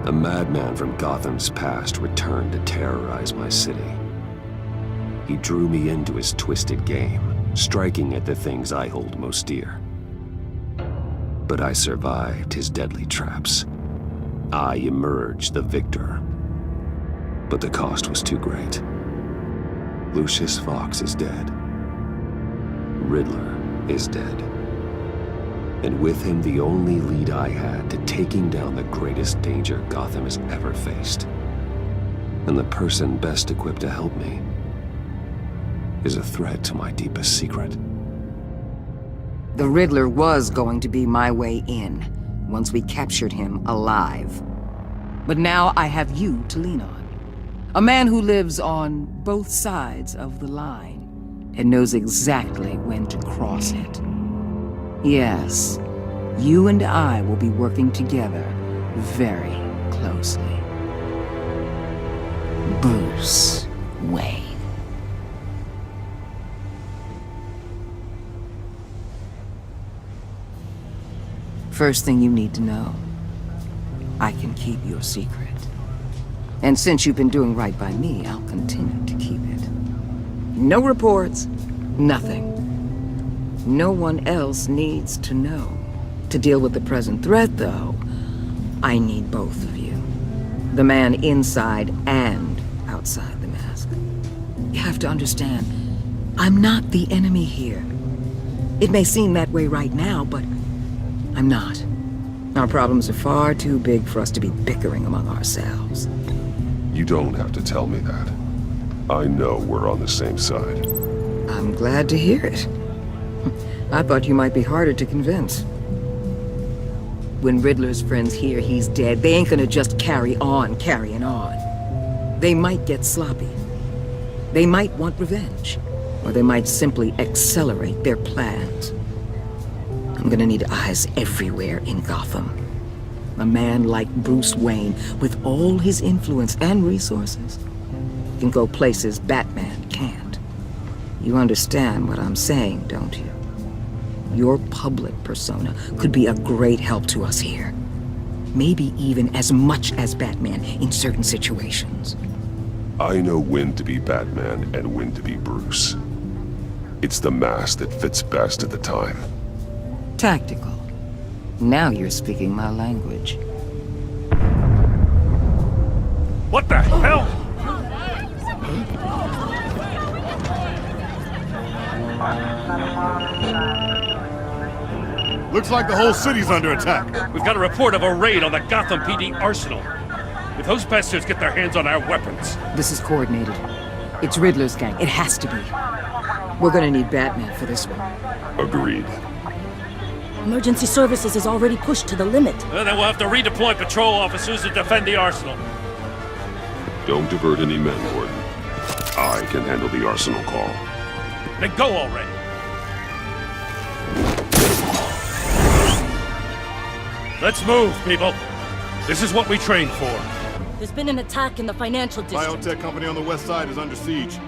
A madman from Gotham's past returned to terrorize my city. He drew me into his twisted game, striking at the things I hold most dear. But I survived his deadly traps. I emerged the victor. But the cost was too great. Lucius Fox is dead. Riddler is dead. And with him, the only lead I had to taking down the greatest danger Gotham has ever faced. And the person best equipped to help me is a threat to my deepest secret. The Riddler was going to be my way in, once we captured him alive. But now I have you to lean on. A man who lives on both sides of the line, and knows exactly when to cross it. Yes, you and I will be working together very closely. Bruce Wayne. First thing you need to know, I can keep your secret. And since you've been doing right by me, I'll continue to keep it. No reports, nothing. No one else needs to know. To deal with the present threat, though, I need both of you. The man inside and outside the mask. You have to understand, I'm not the enemy here. It may seem that way right now, but I'm not. Our problems are far too big for us to be bickering among ourselves. You don't have to tell me that. I know we're on the same side. I'm glad to hear it. I thought you might be harder to convince. When Riddler's friends hear he's dead, they ain't gonna just carry on carrying on. They might get sloppy. They might want revenge. Or they might simply accelerate their plans. I'm gonna need eyes everywhere in Gotham. A man like Bruce Wayne, with all his influence and resources, can go places Batman can't. You understand what I'm saying, don't you? Your public persona could be a great help to us here. Maybe even as much as Batman in certain situations. I know when to be Batman and when to be Bruce. It's the mask that fits best at the time. Tactical. Now you're speaking my language. What the hell? Looks like the whole city's under attack. We've got a report of a raid on the Gotham PD arsenal. If those bastards get their hands on our weapons... This is coordinated. It's Riddler's gang. It has to be. We're gonna need Batman for this one. Agreed. Emergency services is already pushed to the limit. Then we'll have to redeploy patrol officers to defend the arsenal. Don't divert any men, Gordon. I can handle the arsenal call. Then go already. Let's move, people. This is what we trained for. There's been an attack in the financial district. Biotech company on the west side is under siege.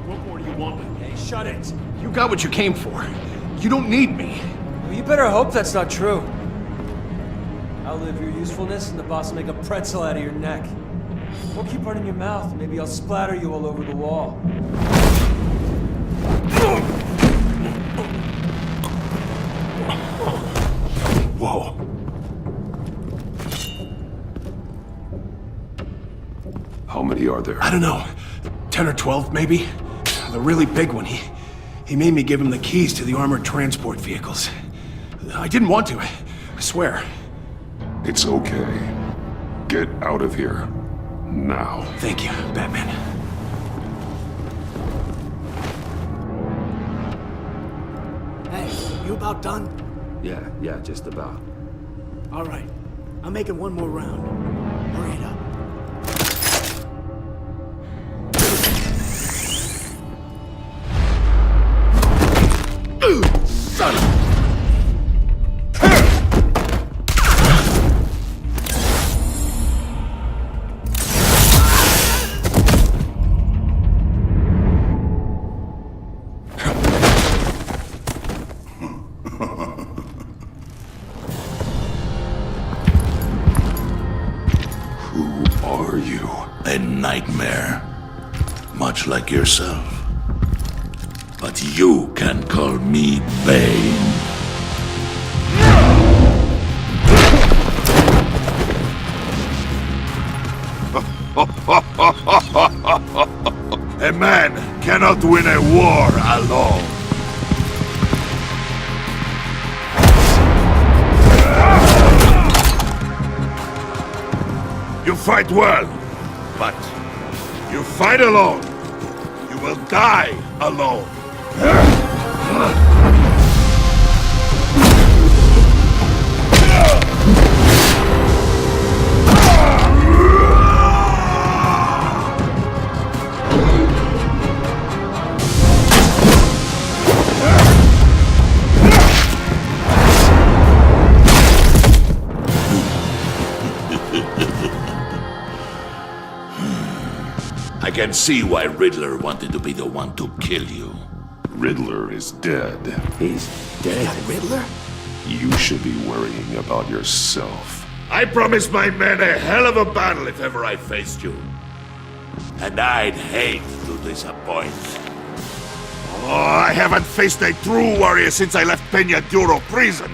What more do you want with me? Hey, shut it! You got what you came for. You don't need me. Well, you better hope that's not true. I'll live your usefulness and the boss will make a pretzel out of your neck. Or keep running your mouth and maybe I'll splatter you all over the wall. Whoa. How many are there? I don't know. 10 or 12, maybe? The really big one, he He made me give him the keys to the armored transport vehicles. I didn't want to, I swear. It's okay. Get out of here. Now. Thank you, Batman. Hey, you about done? Yeah, just about. All right. I'm making one more round. Hurry it up. Son of... Who are you? A nightmare, much like yourself. But you can call me Bane. A man cannot win a war alone. You fight well, but you fight alone. You will die alone. I can see why Riddler wanted to be the one to kill you. Riddler is dead. He's dead. Riddler? You should be worrying about yourself. I promised my men a hell of a battle if ever I faced you. And I'd hate to disappoint. Oh, I haven't faced a true warrior since I left Peña Duro prison.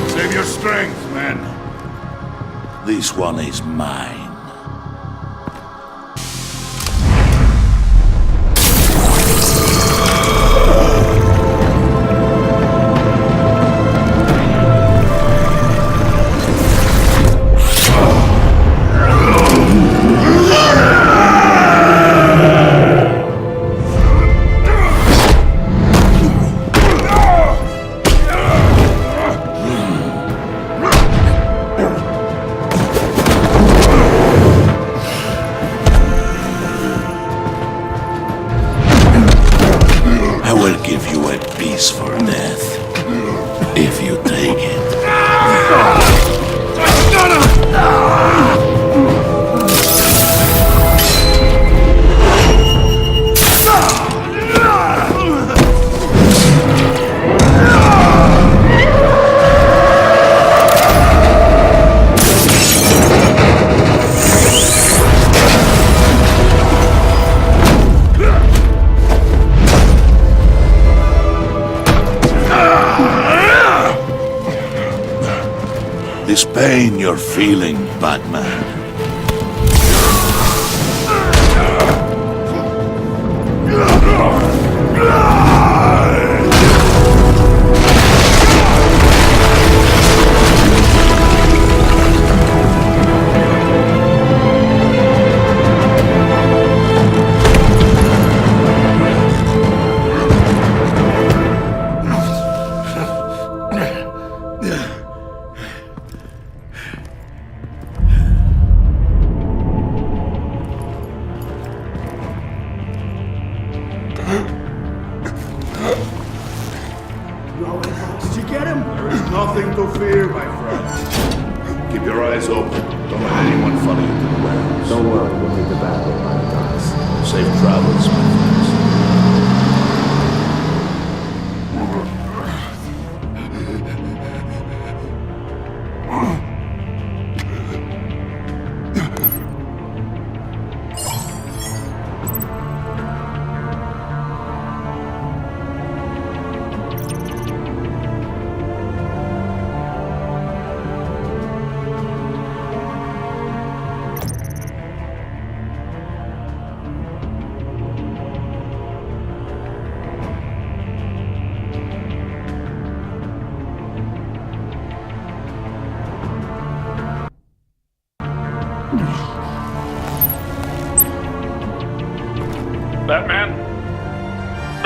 Save your strength, man. This one is mine. I will give you a piece for death, if you take it. This pain you're feeling, Batman. Did you get him? There is nothing to fear, my friend. Keep your eyes open. Don't let anyone follow you to the warehouse. Don't worry, we'll meet the battle at BARATAS. Safe travels, my friends.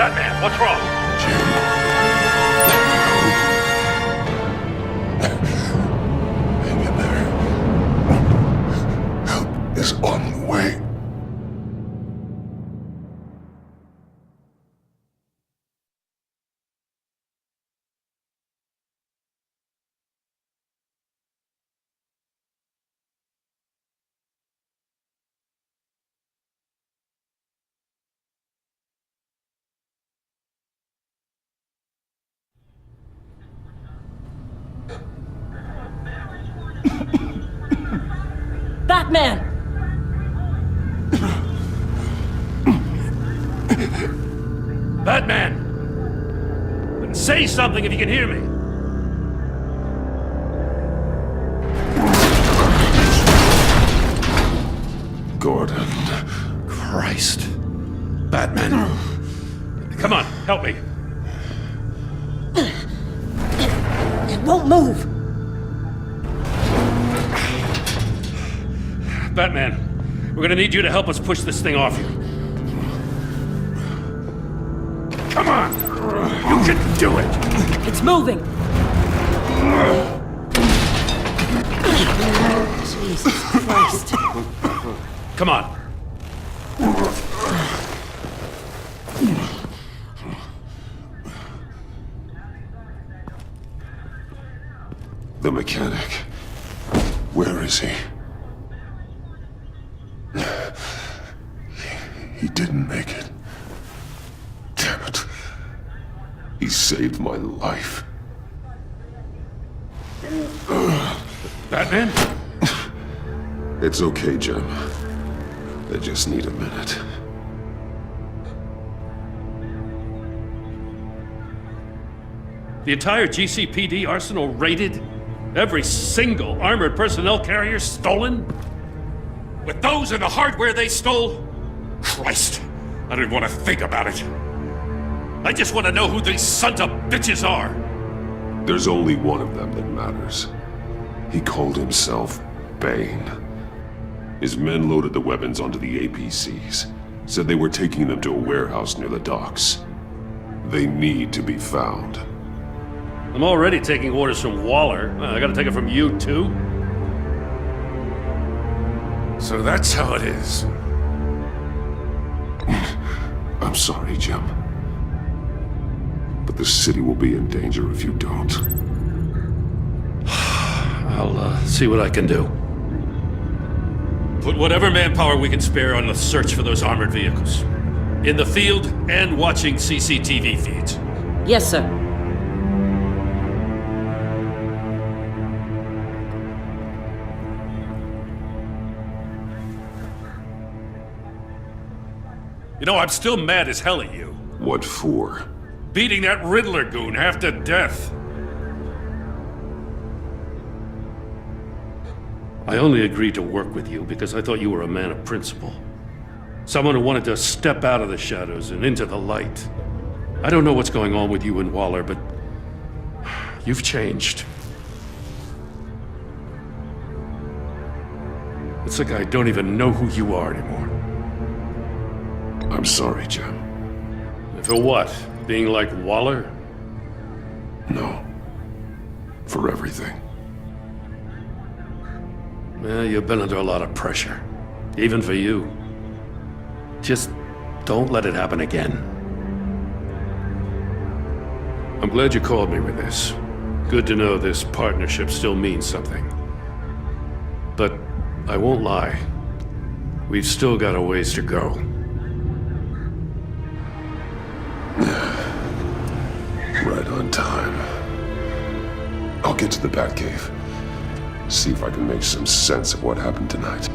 Batman, what's wrong? Hang in there. Help is on the way. Batman! Batman! Say something if you can hear me. Gordon. Christ. Batman. Come on, help me. It won't move! Batman, we're gonna need you to help us push this thing off you. Come on! You can do it! It's moving! Jesus Christ. Come on. The mechanic. Where is he? He didn't make it. Damn it. He saved my life. Batman? It's okay, Jim. I just need a minute. The entire GCPD arsenal raided? Every single armored personnel carrier stolen? With those and the hardware they stole? Christ, I don't even want to think about it. I just want to know who these sons of bitches are. There's only one of them that matters. He called himself Bane. His men loaded the weapons onto the APCs, said they were taking them to a warehouse near the docks. They need to be found. I'm already taking orders from Waller. I gotta take it from you, too? So that's how it is. I'm sorry, Jim. But the city will be in danger if you don't. I'll see what I can do. Put whatever manpower we can spare on the search for those armored vehicles. In the field and watching CCTV feeds. Yes, sir. You know, I'm still mad as hell at you. What for? Beating that Riddler goon half to death. I only agreed to work with you because I thought you were a man of principle. Someone who wanted to step out of the shadows and into the light. I don't know what's going on with you and Waller, but you've changed. It's like I don't even know who you are anymore. I'm sorry, Jim. For what? Being like Waller? No. For everything. Well, you've been under a lot of pressure. Even for you. Just don't let it happen again. I'm glad you called me with this. Good to know this partnership still means something. But I won't lie. We've still got a ways to go. Right on time. I'll get to the Batcave. See if I can make some sense of what happened tonight.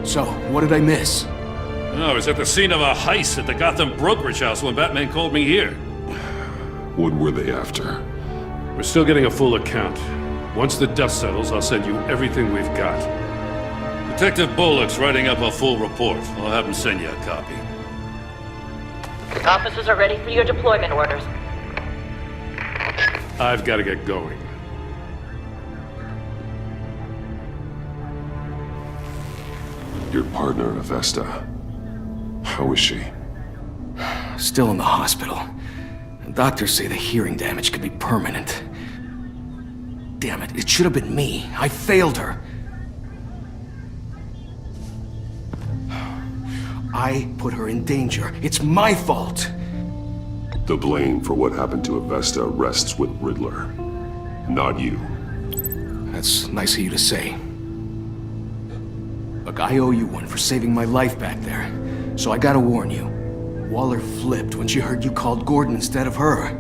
So, what did I miss? I was at the scene of a heist at the Gotham brokerage house when Batman called me here. What were they after? We're still getting a full account. Once the dust settles, I'll send you everything we've got. Detective Bullock's writing up a full report. I'll have him send you a copy. Officers are ready for your deployment orders. I've got to get going. Your partner, Avesta. How is she? Still in the hospital. Doctors say the hearing damage could be permanent. Damn it, it should have been me. I failed her. I put her in danger. It's my fault. The blame for what happened to Avesta rests with Riddler, not you. That's nice of you to say. Look, I owe you one for saving my life back there. So I gotta warn you. Waller flipped when she heard you called Gordon instead of her.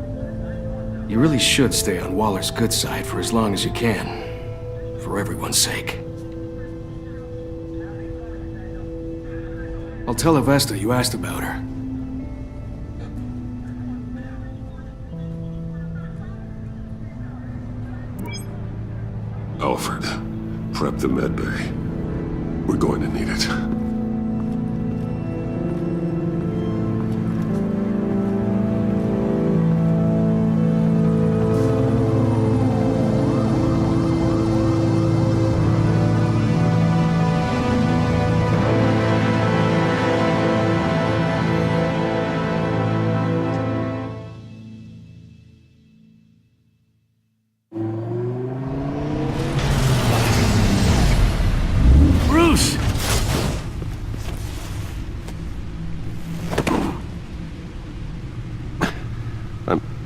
You really should stay on Waller's good side for as long as you can. For everyone's sake. I'll tell Avesta you asked about her. Alfred, prep the medbay. We're going to need it.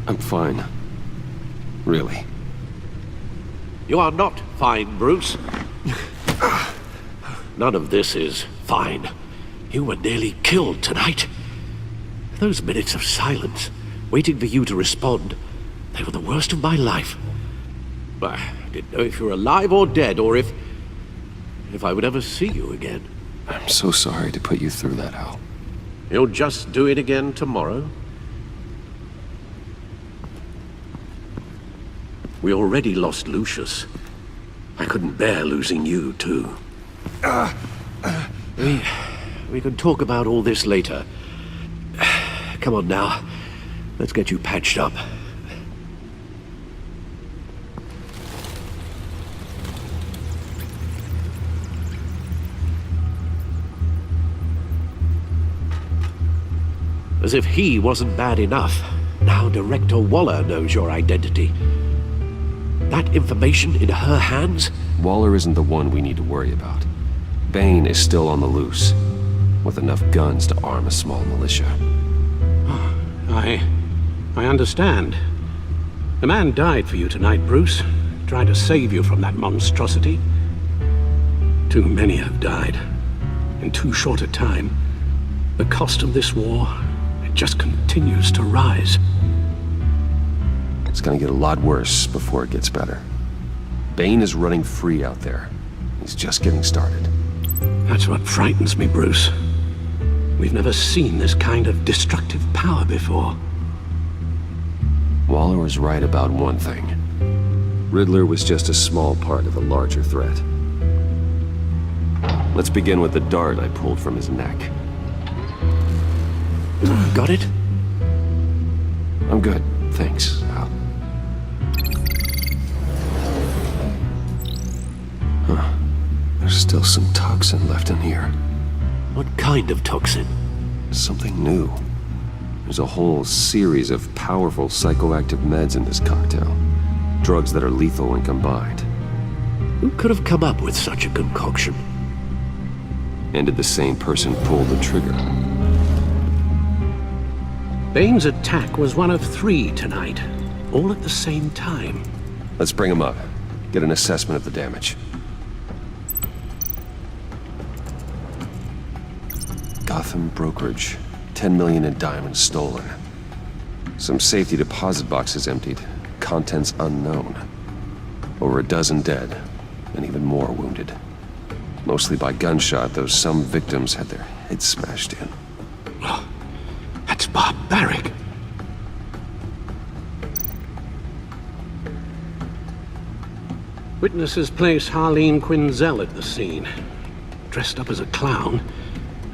I'm fine. Really. You are not fine, Bruce. None of this is fine. You were nearly killed tonight. Those minutes of silence, waiting for you to respond, they were the worst of my life. I didn't know if you were alive or dead, or if I would ever see you again. I'm so sorry to put you through that, Al. You'll just do it again tomorrow? We already lost Lucius. I couldn't bear losing you, too. We can talk about all this later. Come on now. Let's get you patched up. As if he wasn't bad enough, now Director Waller knows your identity. That information in her hands? Waller isn't the one we need to worry about. Bane is still on the loose, with enough guns to arm a small militia. I understand. The man died for you tonight, Bruce. Tried to save you from that monstrosity. Too many have died. In too short a time. The cost of this war, it just continues to rise. It's gonna get a lot worse before it gets better. Bane is running free out there. He's just getting started. That's what frightens me, Bruce. We've never seen this kind of destructive power before. Waller was right about one thing. Riddler was just a small part of a larger threat. Let's begin with the dart I pulled from his neck. Got it? I'm good, thanks, Al. Huh. There's still some toxin left in here. What kind of toxin? Something new. There's a whole series of powerful psychoactive meds in this cocktail. Drugs that are lethal when combined. Who could have come up with such a concoction? And did the same person pull the trigger? Bane's attack was one of 3 tonight, all at the same time. Let's bring him up. Get an assessment of the damage. Gotham brokerage. 10 million in diamonds stolen. Some safety deposit boxes emptied. Contents unknown. Over a dozen dead, and even more wounded. Mostly by gunshot, though some victims had their heads smashed in. Oh, that's barbaric. Witnesses place Harleen Quinzel at the scene, dressed up as a clown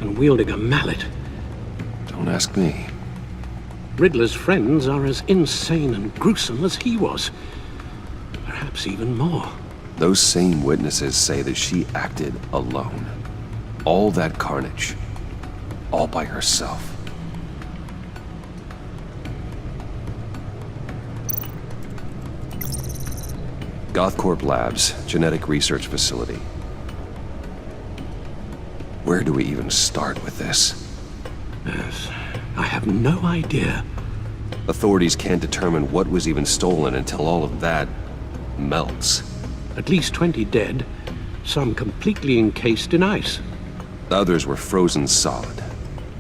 and wielding a mallet. Don't ask me. Riddler's friends are as insane and gruesome as he was. Perhaps even more. Those same witnesses say that she acted alone. All that carnage. All by herself. Gothcorp Labs, genetic research facility. Where do we even start with this? Yes, I have no idea. Authorities can't determine what was even stolen until all of that melts. At least 20 dead, some completely encased in ice. Others were frozen solid.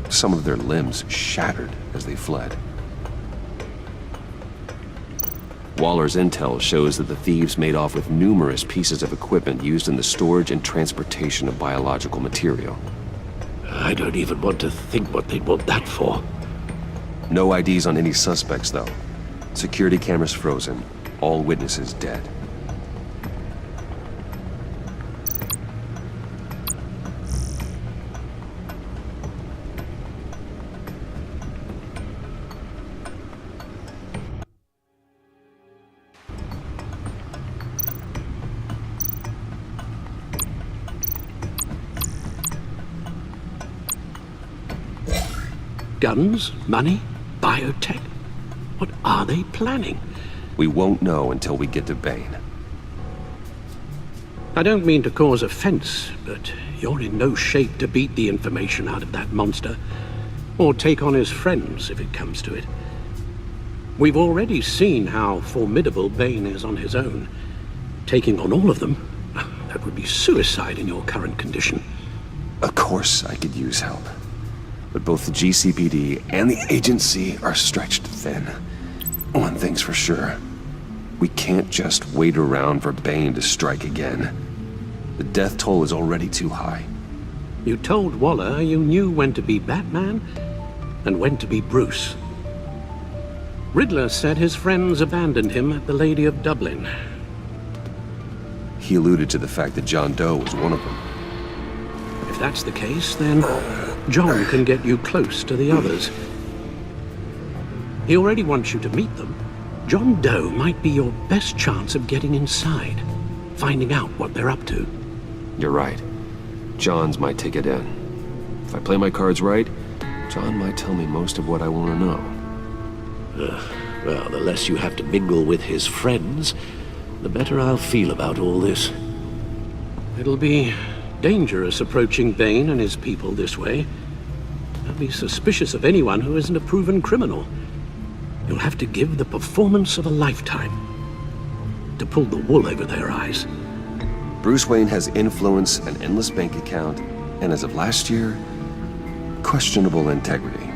Some of their limbs shattered as they fled. Waller's intel shows that the thieves made off with numerous pieces of equipment used in the storage and transportation of biological material. I don't even want to think what they'd want that for. No IDs on any suspects, though. Security cameras frozen. All witnesses dead. Guns, money, biotech. What are they planning? We won't know until we get to Bane. I don't mean to cause offense, but you're in no shape to beat the information out of that monster, or take on his friends if it comes to it. We've already seen how formidable Bane is on his own. Taking on all of them, that would be suicide in your current condition. Of course I could use help. But both the GCPD and the agency are stretched thin. One thing's for sure. We can't just wait around for Bane to strike again. The death toll is already too high. You told Waller you knew when to be Batman and when to be Bruce. Riddler said his friends abandoned him at the Lady of Dublin. He alluded to the fact that John Doe was one of them. If that's the case, then John can get you close to the others. He already wants you to meet them. John Doe might be your best chance of getting inside, finding out what they're up to. You're right. John's my ticket in. If I play my cards right, John might tell me most of what I want to know. Well, the less you have to mingle with his friends, the better I'll feel about all this. It'll be dangerous approaching Bane and his people this way. They'll be suspicious of anyone who isn't a proven criminal. You'll have to give the performance of a lifetime to pull the wool over their eyes. Bruce Wayne has influence, an endless bank account, and as of last year, questionable integrity.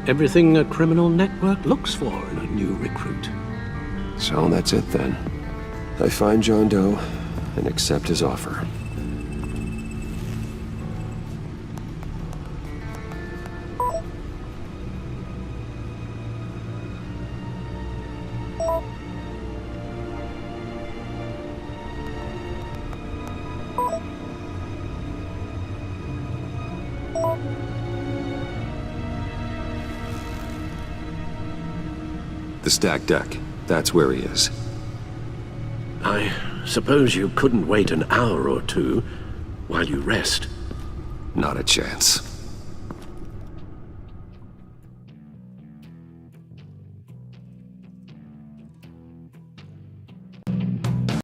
Everything a criminal network looks for in a new recruit. So that's it then. I find John Doe and accept his offer. The stacked deck. That's where he is. I suppose you couldn't wait an hour or two while you rest. Not a chance.